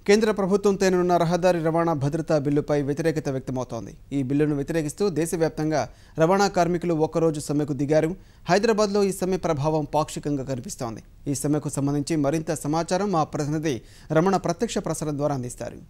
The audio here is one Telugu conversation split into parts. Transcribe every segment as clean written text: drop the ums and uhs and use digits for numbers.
కేంద్ర ప్రభుత్వం తేనున్న రహదారి రవాణా భద్రతా బిల్లుపై వ్యతిరేకత వ్యక్తమవుతోంది. ఈ బిల్లును వ్యతిరేకిస్తూ దేశవ్యాప్తంగా రవాణా కార్మికులు ఒక్కరోజు సమ్మెకు దిగారు. హైదరాబాద్లో ఈ సమ్మె ప్రభావం పాక్షికంగా కనిపిస్తోంది. ఈ సమ్మెకు సంబంధించి మరింత సమాచారం మా ప్రతినిధి రమణ ప్రత్యక్ష ప్రసారం ద్వారా అందిస్తారు.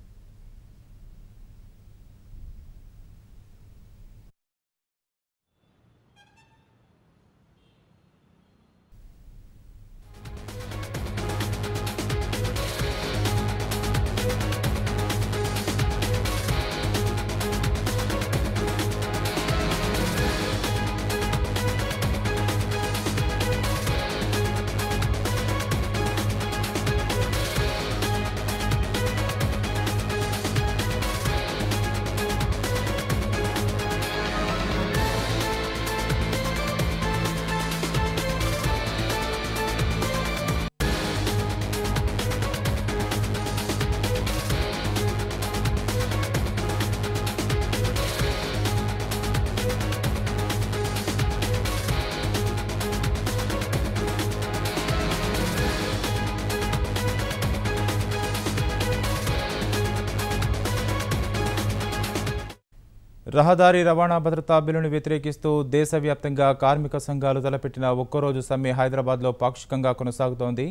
రహదారి రవాణా భద్రతా బిల్లును వ్యతిరేకిస్తూ దేశవ్యాప్తంగా కార్మిక సంఘాలు తలపెట్టిన ఒక్కరోజు సమ్మె హైదరాబాద్లో పాక్షికంగా కొనసాగుతోంది.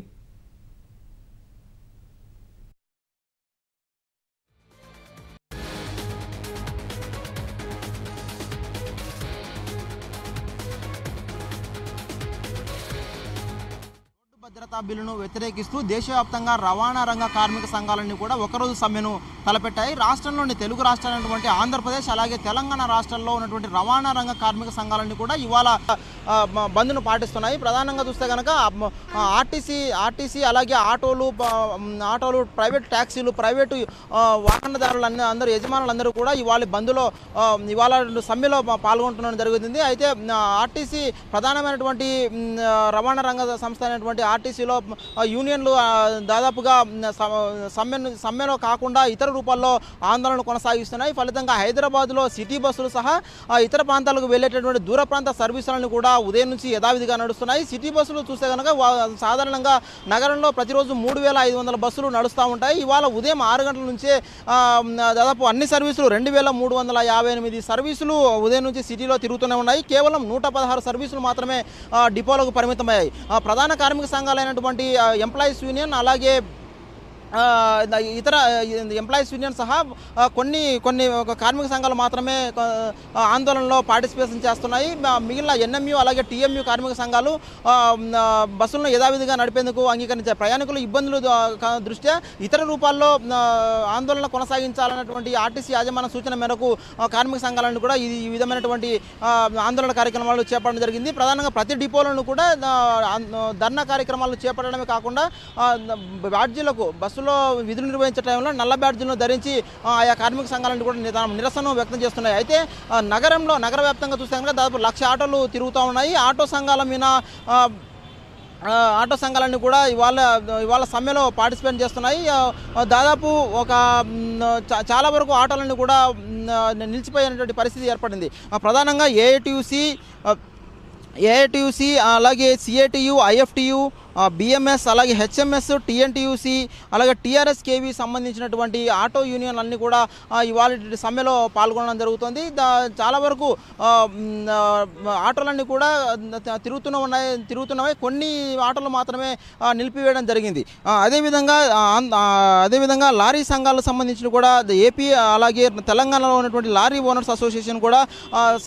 భద్రతా బిల్లును వ్యతిరేకిస్తూ దేశవ్యాప్తంగా రవాణా రంగ కార్మిక సంఘాలన్నీ కూడా ఒకరోజు సమ్మెను తలపెట్టాయి. రాష్ట్రంలోని తెలుగు రాష్ట్రాలైనటువంటి ఆంధ్రప్రదేశ్ అలాగే తెలంగాణ రాష్ట్రాల్లో ఉన్నటువంటి రవాణా రంగ కార్మిక సంఘాలన్నీ కూడా ఇవాళ బంద్ను పాటిస్తున్నాయి. ప్రధానంగా చూస్తే కనుక ఆర్టీసీ అలాగే ఆటోలు ప్రైవేట్ ట్యాక్సీలు ప్రైవేటు వాహనదారులు అందరూ యజమానులందరూ కూడా ఇవాళ సమ్మెలో పాల్గొంటున్న జరుగుతుంది. అయితే ఆర్టీసీ ప్రధానమైనటువంటి రవాణా రంగ సంస్థ అయినటువంటి ఆర్టీసీలో యూనియన్లు దాదాపుగా సమ్మెలో కాకుండా ఇతర రూపాల్లో ఆందోళన కొనసాగిస్తున్నాయి. ఫలితంగా హైదరాబాద్లో సిటీ బస్సులు సహా ఇతర ప్రాంతాలకు వెళ్ళేటటువంటి దూర ప్రాంత సర్వీసులను కూడా ఉదయం నుంచి యథావిధిగా నడుస్తున్నాయి. సిటీ బస్సులు చూస్తే కనుక సాధారణంగా నగరంలో ప్రతిరోజు 3500 బస్సులు నడుస్తూ ఉంటాయి. ఇవాళ ఉదయం 6 గంటల నుంచే దాదాపు అన్ని సర్వీసులు 2358 సర్వీసులు ఉదయం నుంచి సిటీలో తిరుగుతూనే ఉన్నాయి. కేవలం 116 సర్వీసులు మాత్రమే డిపోలకు పరిమితమయ్యాయి. ప్రధాన కార్మిక సంఘాలైనటువంటి ఎంప్లాయీస్ యూనియన్ అలాగే ఇతర ఎంప్లాయీస్ యూనియన్ సహా కొన్ని కార్మిక సంఘాలు మాత్రమే ఆందోళనలో పార్టిసిపేషన్ చేస్తున్నాయి. మిగిలిన ఎన్ఎంయు అలాగే టీఎంయు కార్మిక సంఘాలు బస్సులను యథావిధిగా నడిపేందుకు అంగీకరించారు. ప్రయాణికుల ఇబ్బందులు దృష్ట్యా ఇతర రూపాల్లో ఆందోళన కొనసాగించాలన్నటువంటి ఆర్టీసీ యాజమాన్య సూచన మేరకు కార్మిక సంఘాలను కూడా ఈ విధమైనటువంటి ఆందోళన కార్యక్రమాలు చేపట్టడం జరిగింది. ప్రధానంగా ప్రతి డిపోలను కూడా ధర్నా కార్యక్రమాలు చేపట్టడమే కాకుండా బ్యాడ్జీలకు బస్సులో విధులు నిర్వహించే టైంలో నల్ల బ్యాడ్జీలను ధరించి ఆయా కార్మిక సంఘాలను కూడా నిరసన వ్యక్తం చేస్తున్నాయి. అయితే నగర వ్యాప్తంగా చూస్తే కనుక దాదాపు 1,00,000 ఆటోలు తిరుగుతూ ఉన్నాయి. ఆటో సంఘాలన్నీ కూడా ఇవాళ సమ్మెలో పార్టిసిపేట్ చేస్తున్నాయి. దాదాపు చాలా వరకు ఆటోలన్నీ కూడా నిలిచిపోయినటువంటి పరిస్థితి ఏర్పడింది. ప్రధానంగా ఏఐటియుసి అలాగే సిఐటియు ఐఎఫ్టియు బిఎంఎస్ అలాగే హెచ్ఎంఎస్ టీఎన్టీయూసీ అలాగే టీఆర్ఎస్కేవి సంబంధించినటువంటి ఆటో యూనియన్లన్నీ కూడా ఇవాళ సమ్మెలో పాల్గొనడం జరుగుతుంది. చాలా వరకు ఆటోలన్నీ కూడా తిరుగుతున్నవి కొన్ని ఆటోలు మాత్రమే నిలిపివేయడం జరిగింది. అదేవిధంగా లారీ సంఘాలకు సంబంధించిన కూడా ఏపీ అలాగే తెలంగాణలో ఉన్నటువంటి లారీ ఓనర్స్ అసోసియేషన్ కూడా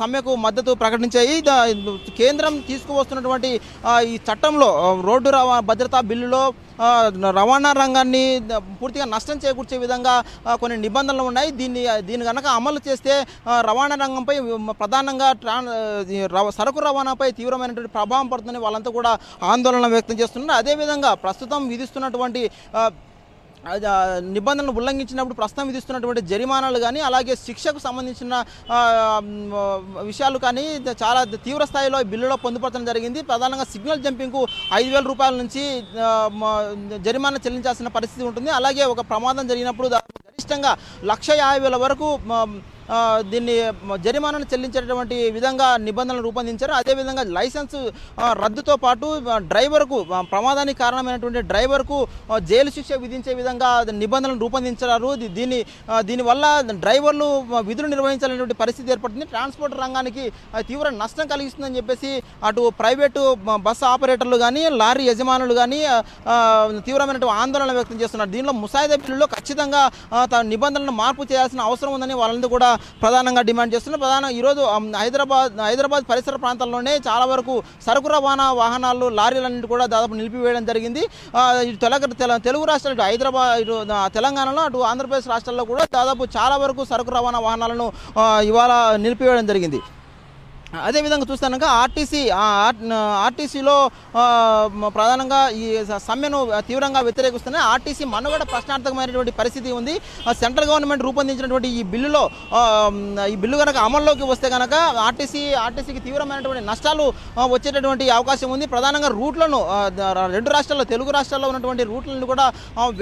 సమ్మెకు మద్దతు ప్రకటించాయి. కేంద్రం తీసుకువస్తున్నటువంటి ఈ చట్టంలో రోడ్డు భద్రతా బిల్లులో రవాణా రంగాన్ని పూర్తిగా నష్టం చేకూర్చే విధంగా కొన్ని నిబంధనలు ఉన్నాయి. దీన్ని కనుక అమలు చేస్తే రవాణా రంగంపై ప్రధానంగా సరుకు రవాణాపై తీవ్రమైనటువంటి ప్రభావం పడుతుందని వాళ్ళంతా కూడా ఆందోళన వ్యక్తం చేస్తున్నారు. అదేవిధంగా ప్రస్తుతం విధిస్తున్నటువంటి నిబంధనలు ఉల్లంఘించినప్పుడు ప్రస్తుతం విధిస్తున్నటువంటి జరిమానాలు కానీ అలాగే శిక్షకు సంబంధించిన విషయాలు కానీ చాలా తీవ్ర స్థాయిలో బిల్లులో పొందుపరచడం జరిగింది. ప్రధానంగా సిగ్నల్ జంపింగ్కు 5,000 రూపాయల నుంచి జరిమానా చెల్లించాల్సిన పరిస్థితి ఉంటుంది. అలాగే ఒక ప్రమాదం జరిగినప్పుడు గరిష్టంగా 1,50,000 వరకు దీన్ని జరిమానాను చెల్లించేటటువంటి విధంగా నిబంధనలు రూపొందించారు. అదేవిధంగా లైసెన్స్ రద్దుతో పాటు డ్రైవర్కు ప్రమాదానికి కారణమైనటువంటి డ్రైవర్కు జైలు శిక్ష విధించే విధంగా నిబంధనలు రూపొందించారు. దీనివల్ల డ్రైవర్లు విధులు నిర్వహించాలనేటువంటి పరిస్థితి ఏర్పడుతుంది. ట్రాన్స్పోర్ట్ రంగానికి తీవ్ర నష్టం కలిగిస్తుందని చెప్పేసి అటు ప్రైవేటు బస్సు ఆపరేటర్లు కానీ లారీ యజమానులు కానీ తీవ్రమైనటువంటి ఆందోళన వ్యక్తం చేస్తున్నారు. దీనిలో ముసాయిదా బిల్లులో ఖచ్చితంగా నిబంధనలను మార్పు చేయాల్సిన అవసరం ఉందని వాళ్ళందరూ కూడా ప్రధానంగా డిమాండ్ చేస్తున్నారు. ఈరోజు హైదరాబాద్ పరిసర ప్రాంతాల్లోనే చాలా వరకు సరుకు రవాణా వాహనాలు లారీలన్నింటి కూడా దాదాపు నిలిపివేయడం జరిగింది. తెలుగు రాష్ట్రాలు ఇటు హైదరాబాద్ ఇటు తెలంగాణలో అటు ఆంధ్రప్రదేశ్ రాష్ట్రాల్లో కూడా దాదాపు చాలా వరకు సరుకు రవాణా వాహనాలను ఇవాళ నిలిపివేయడం జరిగింది. అదేవిధంగా చూస్తానుక ఆర్టీసీలో ప్రధానంగా ఈ సమ్మెను తీవ్రంగా వ్యతిరేకిస్తున్నాయి. ఆర్టీసీ మనుగడ ప్రశ్నార్థకమైనటువంటి పరిస్థితి ఉంది. సెంట్రల్ గవర్నమెంట్ రూపొందించినటువంటి ఈ బిల్లు కనుక అమల్లోకి వస్తే కనుక ఆర్టీసీకి తీవ్రమైనటువంటి నష్టాలు వచ్చేటటువంటి అవకాశం ఉంది. ప్రధానంగా రూట్లను రెండు రాష్ట్రాల్లో తెలుగు రాష్ట్రాల్లో ఉన్నటువంటి రూట్లను కూడా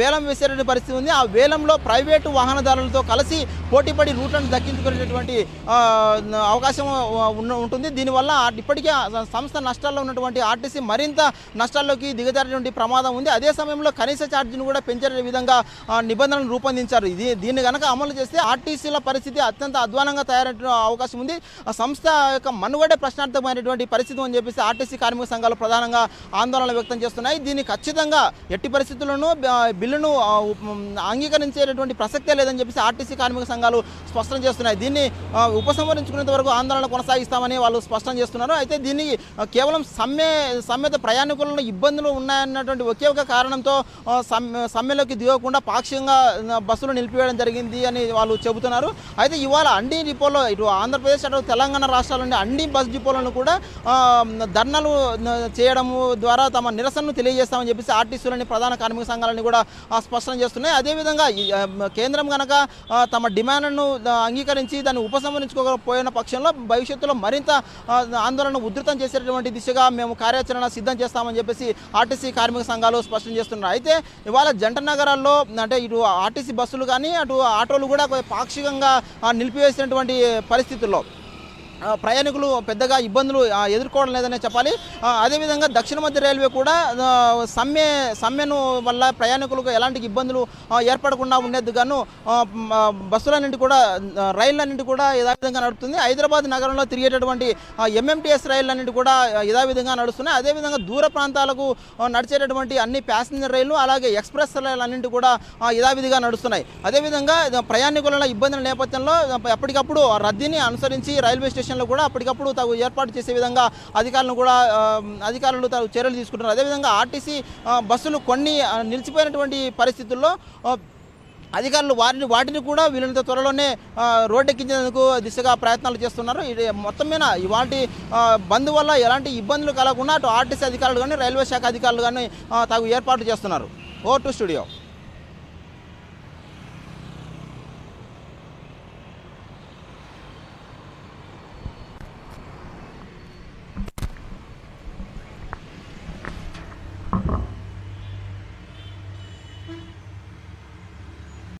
వేలం వేసేటువంటి పరిస్థితి ఉంది. ఆ వేలంలో ప్రైవేటు వాహనదారులతో కలిసి పోటీపడి రూట్లను దక్కించుకునేటటువంటి అవకాశం ఉంటుంది. దీనివల్ల ఇప్పటికే సంస్థ నష్టాల్లో ఉన్నటువంటి ఆర్టీసీ మరింత నష్టాల్లోకి దిగజారేటువంటి ప్రమాదం ఉంది. అదే సమయంలో కనీస ఛార్జీని కూడా పెంచే విధంగా నిబంధనలు రూపొందించారు. దీన్ని కనుక అమలు చేస్తే ఆర్టీసీల పరిస్థితి అత్యంత అధ్వానంగా తయారయ్యే అవకాశం ఉంది. సంస్థ యొక్క మనుగడే ప్రశ్నార్థకమైనటువంటి పరిస్థితి అని చెప్పేసి ఆర్టీసీ కార్మిక సంఘాలు ప్రధానంగా ఆందోళన వ్యక్తం చేస్తున్నాయి. దీన్ని ఖచ్చితంగా ఎట్టి పరిస్థితుల్లోనూ బిల్లును అంగీకరించేటటువంటి ప్రసక్తే లేదని చెప్పేసి ఆర్టీసీ కార్మిక సంఘాలు స్పష్టం చేస్తున్నాయి. దీన్ని ఉపసంహరించుకునేంత వరకు ఆందోళన కొనసాగిస్తామని వాళ్ళు స్పష్టం చేస్తున్నారు. అయితే దీన్ని కేవలం సమ్మెత ప్రయాణికులను ఇబ్బందులు ఉన్నాయన్నటువంటి ఒకే ఒక కారణంతో సమ్మెలోకి దిగకుండా పాక్షికంగా బస్సులు నిలిపివేయడం జరిగింది అని వాళ్ళు చెబుతున్నారు. అయితే ఇవాళ అన్ని డిపోలో ఇటు ఆంధ్రప్రదేశ్ అటు తెలంగాణ రాష్ట్రాల్లోని అన్ని బస్ డిపోలను కూడా ధర్నాలు చేయడము ద్వారా తమ నిరసనను తెలియజేస్తామని చెప్పేసి ఆర్టీసీలోని ప్రధాన కార్మిక సంఘాలని కూడా స్పష్టం చేస్తున్నాయి. అదేవిధంగా కేంద్రం కనుక తమ డిమాండ్ను అంగీకరించి దాన్ని ఉపసంహరించుకోకపోయిన పక్షంలో భవిష్యత్తులో మరింత ఆందోళన ఉధృతం చేసేటటువంటి దిశగా మేము కార్యాచరణ సిద్ధం చేస్తామని చెప్పేసి ఆర్టీసీ కార్మిక సంఘాలు స్పష్టం చేస్తున్నారు. అయితే ఇవాళ జంట నగరాల్లో అంటే ఇటు ఆర్టీసీ బస్సులు కానీ అటు ఆటోలు కూడా పాక్షికంగా నిలిపివేసినటువంటి పరిస్థితుల్లో ప్రయాణికులు పెద్దగా ఇబ్బందులు ఎదుర్కోవడం లేదనే చెప్పాలి. అదేవిధంగా దక్షిణ మధ్య రైల్వే కూడా సమ్మెను వల్ల ప్రయాణికులకు ఎలాంటి ఇబ్బందులు ఏర్పడకుండా ఉండేది గాను బస్సులన్నింటి కూడా రైళ్లన్నింటి కూడా యథావిధంగా నడుపుతుంది. హైదరాబాద్ నగరంలో తిరిగేటటువంటి ఎంఎంటీఎస్ రైళ్లన్నింటి కూడా యథావిధంగా నడుస్తున్నాయి. అదేవిధంగా దూర ప్రాంతాలకు నడిచేటటువంటి అన్ని ప్యాసింజర్ రైళ్లు అలాగే ఎక్స్ప్రెస్ రైళ్లన్నింటి కూడా యథావిధిగా నడుస్తున్నాయి. అదేవిధంగా ప్రయాణికుల ఇబ్బందుల నేపథ్యంలో ఎప్పటికప్పుడు రద్దీని అనుసరించి రైల్వే స్టేషన్ కూడా అప్పటికప్పుడు తగు ఏర్పాటు చేసే విధంగా అధికారులు చర్యలు తీసుకుంటున్నారు. అదేవిధంగా ఆర్టీసీ బస్సులు కొన్ని నిలిచిపోయినటువంటి పరిస్థితుల్లో అధికారులు వాటిని కూడా వీళ్ళంత త్వరలోనే రోడ్డెక్కించేందుకు దిశగా ప్రయత్నాలు చేస్తున్నారు. ఇది మొత్తం మీద ఇవాటి బంద్ వల్ల ఎలాంటి ఇబ్బందులు కలగకుండా అటు ఆర్టీసీ అధికారులు కానీ రైల్వే శాఖ అధికారులు కానీ తగు ఏర్పాటు చేస్తున్నారు. Over to studio.